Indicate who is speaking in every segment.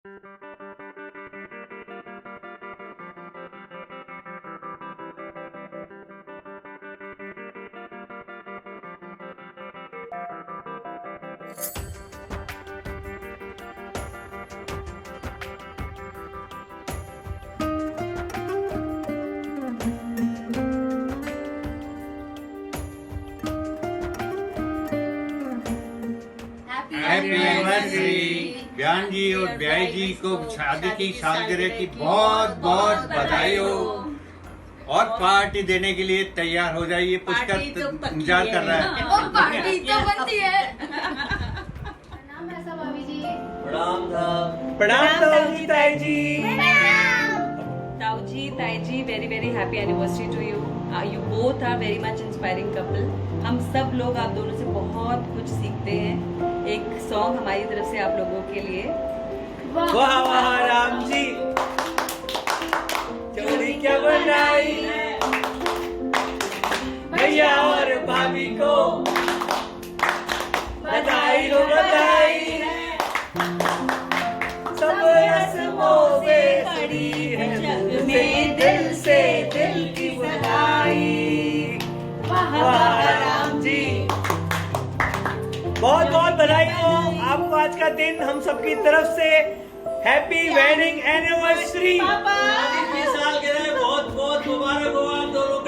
Speaker 1: Happy anniversary ज्ञान जी और ब्याई जी को शादी की सालगिरह की बहुत बहुत बधाई हो। और पार्टी देने के लिए तैयार हो जाइए, पुष्कर इंतजार कर रहा है।
Speaker 2: पार्टी तो बनती है।
Speaker 3: प्रणाम ऐसा भाभी जी।
Speaker 4: प्रणाम ताई जी।
Speaker 5: ताऊ जी very very happy anniversary to you. You both are very much inspiring couple. हम सब लोग आप दोनों से बहुत कुछ सीखते हैं। एक सॉन्ग हमारी तरफ से आप लोगों के लिए।
Speaker 4: वाह वाह राम जी, जोड़ी क्या बनाई भैया और भाभी को, बधाई लो बधाई, सब रस्मों से खड़ी है जग में दिल से दिल की बधाई। वाह राम जी, बहुत बहुत बधाई हो आपको आज का दिन हम सबकी तरफ से। Happy wedding anniversary. की सालगिरह बहुत बहुत मुबारक हो आप दोनों को।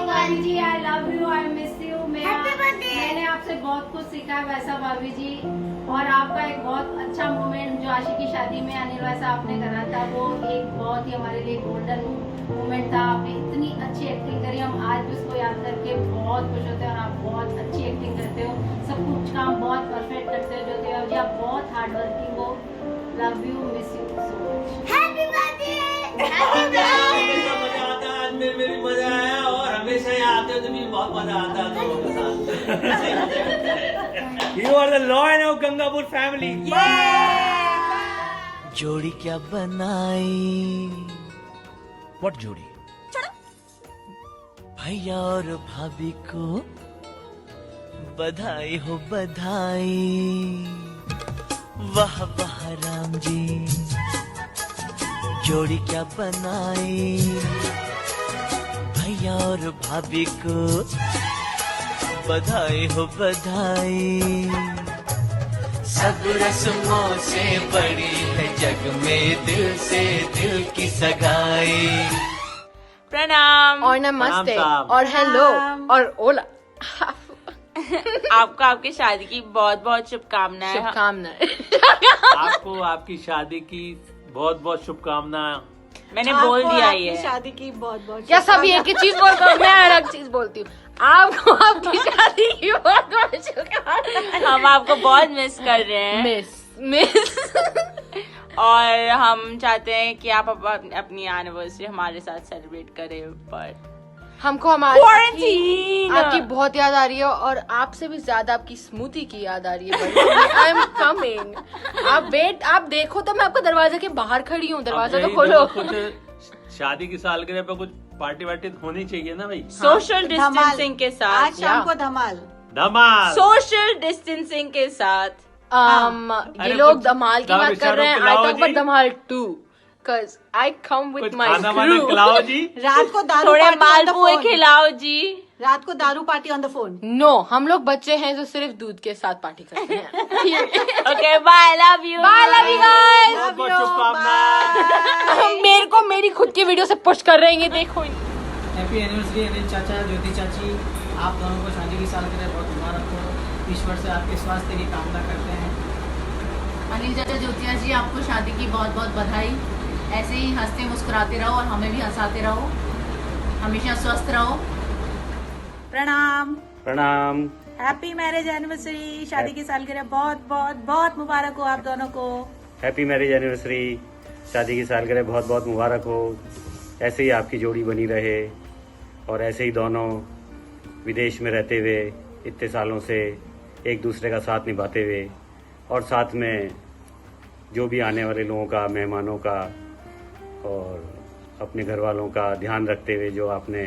Speaker 3: भाभी जी I love you, I miss you. मैंने आपसे बहुत कुछ सीखा है वैसा भाभी जी। और आपका एक बहुत अच्छा मोमेंट जो आशी की शादी में अनिल वैसा आपने करा था, वो एक बहुत ही हमारे लिए गोल्डन मोमेंट था। आपने इतनी अच्छी एक्टिंग करी, हम आज भी उसको याद करके बहुत खुश होते हैं। और आप बहुत अच्छी एक्टिंग करते हो, सब कुछ काम बहुत परफेक्ट करते हो ज्योति जी। आप बहुत हार्ड वर्किंग हो। Love you, miss you so much. Happy birthday.
Speaker 4: मजा आता है, आज में भी मजा आया और हमेशा ही आते हो तो भी बहुत मजा आता है दोनों के साथ। You are the lion of Gangapur family.
Speaker 6: जोड़ी क्या बनाई, व्हाट जोड़ी, भैया और भाभी को बधाई हो बधाई। वाह वाह राम जी, जोड़ी क्या बनाई भैया और भाभी को, बधाई हो बधाई। सब रस्मों से बड़ी है जग में दिल से दिल की सगाई।
Speaker 2: प्रणाम
Speaker 7: और नमस्ते
Speaker 4: प्रणाम
Speaker 7: और हेलो और ओला।
Speaker 2: आपको आपकी शादी की बहुत बहुत शुभकामनाएं।
Speaker 7: शुभकामनाएं।
Speaker 4: आपको आपकी शादी की बहुत बहुत शुभकामनाएं।
Speaker 2: मैंने बोल दिया ये।
Speaker 5: शादी की बहुत बहुत
Speaker 7: क्या सब एक ही चीज बोलते हो? मैं अलग चीज बोलती हूँ। आपको आपकी शादी की बहुत बहुत शुभकामनाएं।
Speaker 2: हम आपको बहुत मिस कर रहे हैं
Speaker 7: मिस
Speaker 2: और हम चाहते हैं कि आप अपनी एनिवर्सरी हमारे साथ सेलिब्रेट करें। पर
Speaker 7: हमको हमारी
Speaker 2: Quarantine!
Speaker 7: आपकी बहुत याद आ रही है और आपसे भी ज्यादा आपकी स्मूथी की याद आ रही है। I am coming. आप देखो तो मैं आपको दरवाजे के बाहर खड़ी हूँ, दरवाजा तो खोलो।
Speaker 4: कुछ शादी की सालगिरह पे कुछ पार्टी वार्टी होनी चाहिए ना भाई।
Speaker 2: सोशल डिस्टेंसिंग के साथ।
Speaker 5: आज शाम को धमाल।
Speaker 4: धमाल।
Speaker 2: सोशल डिस्टेंसिंग के साथ।
Speaker 7: ये लोग धमाल की बात कर रहे हैं। I talk about Dhamaal 2 cause I come with
Speaker 4: कुछ
Speaker 7: my
Speaker 4: खाना वाना
Speaker 7: crew.
Speaker 4: खिलाओ जी।
Speaker 5: रात को दारू
Speaker 2: थोड़े
Speaker 5: party on the
Speaker 2: malpua
Speaker 5: phone।
Speaker 2: खिलाओ जी।
Speaker 5: रात को दारू party on the phone.
Speaker 7: No, हम लोग बच्चे हैं जो सिर्फ दूध के साथ पार्टी करते हैं।
Speaker 2: Okay bye, love you.
Speaker 7: Bye, love you guys.
Speaker 4: बहुत बहुत शुभकामनाएं।
Speaker 7: मेरे को मेरी खुद की वीडियो से पुश कर रहे हैं, ये देखो।
Speaker 8: हैप्पी एनिवर्सरी अनिल चाचा, ज्योति चाची। आप दोनों को शादी की सालगिरह बहुत मुबारक हो। ईश्वर से आपके स्वास्थ्य की कामना करते हैं।
Speaker 9: अनिल चाचा, ज्योतिया जी, आपको शादी की बहुत बहुत बधाई। ऐसे ही हंसते मुस्कुराते रहो और हमें भी हंसाते रहो। हमेशा स्वस्थ रहो।
Speaker 5: प्रणाम।
Speaker 4: प्रणाम।
Speaker 5: Happy marriage anniversary. शादी की सालगिरह बहुत बहुत बहुत मुबारक हो आप दोनों को।
Speaker 10: Happy marriage anniversary. शादी की सालगिरह बहुत बहुत मुबारक हो। ऐसे ही आपकी जोड़ी बनी रहे और ऐसे ही दोनों विदेश में रहते हुए इतने सालों से एक दूसरे का साथ निभाते हुए और साथ में जो भी आने वाले लोगों का, मेहमानों का और अपने घर वालों का ध्यान रखते हुए जो आपने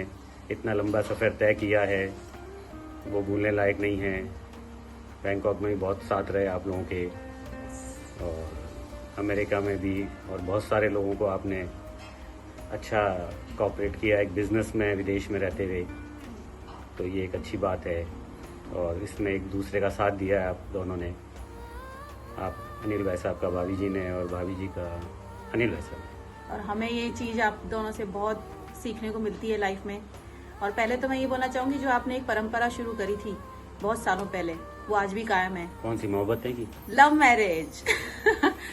Speaker 10: इतना लंबा सफ़र तय किया है वो भूलने लायक नहीं है। बैंकॉक में भी बहुत साथ रहे आप लोगों के, और अमेरिका में भी, और बहुत सारे लोगों को आपने अच्छा कोऑपरेट किया एक बिज़नेस में विदेश में रहते हुए, तो ये एक अच्छी बात है। और इसमें एक दूसरे का साथ दिया है आप दोनों ने, आप अनिल भाई साहब का भाभी जी ने और भाभी जी का अनिल भाई साहब।
Speaker 9: और हमें ये चीज़ आप दोनों से बहुत सीखने को मिलती है लाइफ में। और पहले तो मैं ये बोलना चाहूँगी, जो आपने एक परंपरा शुरू करी थी बहुत सालों पहले, वो आज भी कायम है।
Speaker 10: कौन सी मोहब्बत है कि
Speaker 9: लव मैरिज?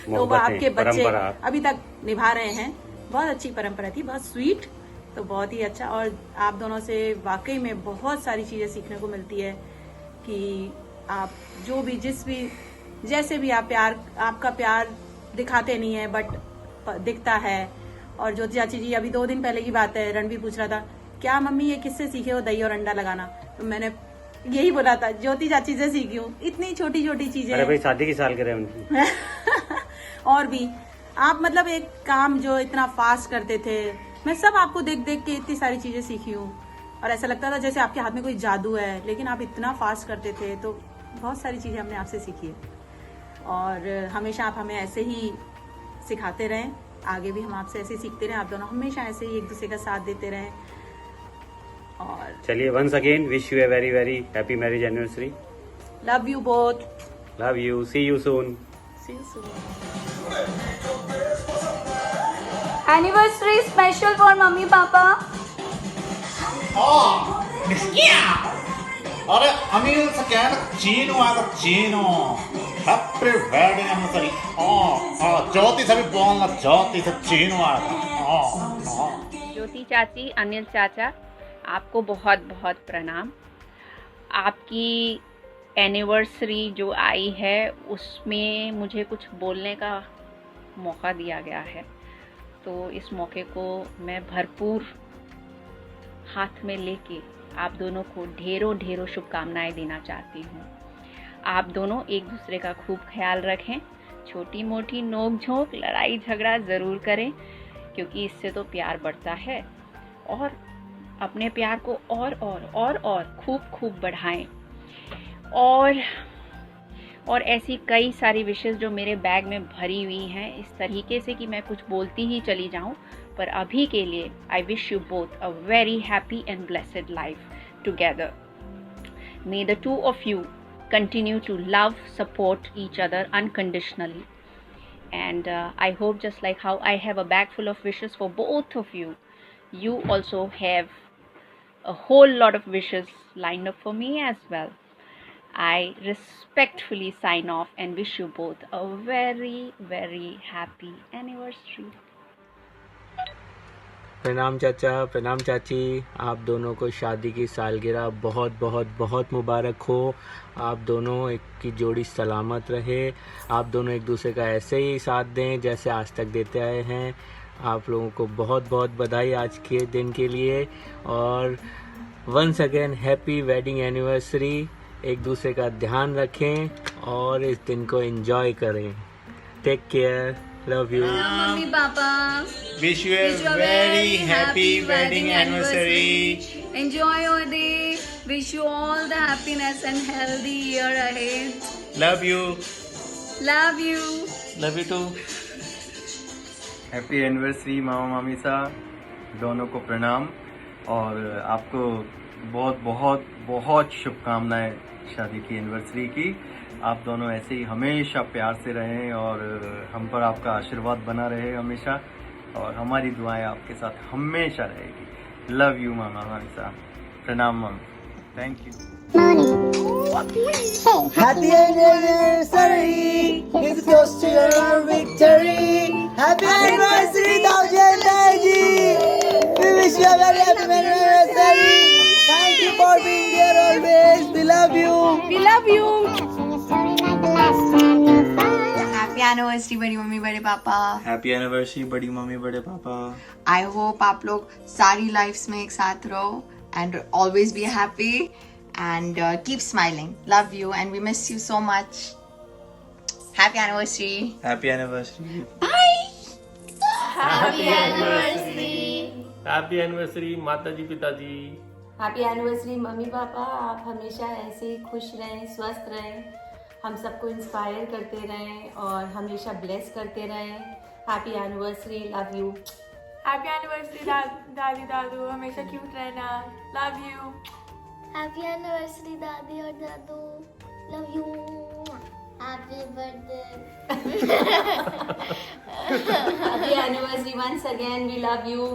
Speaker 9: तो वो आपके बच्चे अभी तक निभा रहे हैं। बहुत अच्छी परंपरा थी, बहुत स्वीट, तो बहुत ही अच्छा। और आप दोनों से वाकई में बहुत सारी चीज़ें सीखने को मिलती है कि आप जो भी जैसे भी आप आपका प्यार दिखाते नहीं है बट दिखता है। और ज्योति चाची जी, अभी 2 दिन पहले की बात है, रणवीर पूछ रहा था क्या मम्मी ये किससे सीखे हो दही और अंडा लगाना, तो मैंने यही बोला था ज्योति चाची से सीखी हूँ। इतनी छोटी छोटी चीजें।
Speaker 10: अरे भाई शादी की सालगिरह उनकी।
Speaker 9: और भी आप मतलब एक काम जो इतना फास्ट करते थे, मैं सब आपको देख देख के इतनी सारी चीजें सीखी हूँ। और ऐसा लगता था जैसे आपके हाथ में कोई जादू है, लेकिन आप इतना फास्ट करते थे, तो बहुत सारी चीजें हमने आपसे सीखी है। और हमेशा आप हमें ऐसे ही सिखाते रहें, आगे भी हम आपसे ऐसे ही सीखते रहें। आप दोनों हमेशा ऐसे ही एक दूसरे का साथ देते रहें। और
Speaker 10: चलिए, once again wish you a very very happy marriage anniversary.
Speaker 9: Love you both.
Speaker 10: Love you, see you soon.
Speaker 9: See you soon.
Speaker 3: Anniversary special for mummy papa.
Speaker 11: अरे अनिल से कहना चीनू आएगा, Chinu happy wedding anniversary. Jyoti से भी बोलना, ज्योति से चीनू आएगा।
Speaker 12: ज्योति चाची, अनिल चाचा, आपको बहुत बहुत प्रणाम। आपकी एनिवर्सरी जो आई है उसमें मुझे कुछ बोलने का मौका दिया गया है, तो इस मौके को मैं भरपूर हाथ में लेके आप दोनों को ढेरों ढेरों शुभकामनाएं देना चाहती हूँ। आप दोनों एक दूसरे का खूब ख्याल रखें, छोटी मोटी नोक झोंक लड़ाई झगड़ा ज़रूर करें, क्योंकि इससे तो प्यार बढ़ता है। और अपने प्यार को और खूब खूब बढ़ाएं। और ऐसी कई सारी विशेष जो मेरे बैग में भरी हुई हैं, इस तरीके से कि मैं कुछ बोलती ही चली जाऊं, पर अभी के लिए I wish you both a very happy and blessed life together. May the two of you continue to love, support each other unconditionally. And I hope just like how I have a bag full of wishes for both of you, you also have a whole lot of wishes lined up for me as well. I respectfully sign off and wish you both a very, very happy anniversary.
Speaker 13: प्रणाम चाचा, प्रणाम चाची, आप दोनों को शादी की सालगिरह बहुत बहुत बहुत मुबारक हो। आप दोनों एक की जोड़ी सलामत रहे, आप दोनों एक दूसरे का ऐसे ही साथ दें जैसे आज तक देते आए हैं। आप लोगों को बहुत बहुत बधाई आज के दिन के लिए, और once again happy wedding anniversary. एक दूसरे का ध्यान रखें और इस दिन को एंजॉय करें। Take care, love you.
Speaker 3: Mummy papa,
Speaker 11: Wish you a very happy wedding anniversary.
Speaker 3: enjoy your day. Wish you all the happiness and healthy year ahead.
Speaker 11: Love you.
Speaker 3: Love you.
Speaker 11: Love you too.
Speaker 14: Happy anniversary मामा मामी साहब, दोनों को प्रणाम। और आपको बहुत बहुत बहुत शुभकामनाएं शादी की एनिवर्सरी की। आप दोनों ऐसे ही हमेशा प्यार से रहें और हम पर आपका आशीर्वाद बना रहे हमेशा, और हमारी दुआएं आपके साथ हमेशा रहेगी। लव यू मामा मामी साहब, प्रणाम मामा, thank you.
Speaker 15: Happy anniversary! Here's a toast to your victory. Happy anniversary, Taujan Taiji! We wish you a very happy anniversary. Thank you for being here always. We love you.
Speaker 3: We love you.
Speaker 16: Happy anniversary बड़ी mummy बड़े पापा।
Speaker 17: Happy anniversary बड़ी mummy बड़े पापा।
Speaker 16: I hope आप लोग सारी lives में एक साथ रहो and always be happy and keep smiling. Love you and we miss you so much. Happy anniversary.
Speaker 17: Happy anniversary.
Speaker 16: Bye.
Speaker 3: Happy anniversary.
Speaker 18: Happy anniversary माता जी पिताजी।
Speaker 19: Happy anniversary mummy papa. आप हमेशा ऐसे ही खुश रहें, स्वस्थ रहें
Speaker 5: हम सबको इंस्पायर करते रहें और हमेशा ब्लेस करते रहें। Happy anniversary, love you.
Speaker 7: Happy anniversary दादी दादू, हमेशा क्यूट रहना, लव यू।
Speaker 19: हैप्पी एनिवर्सरी दादी और दादू, love you. Happy birthday.
Speaker 5: Happy anniversary once again, we love you.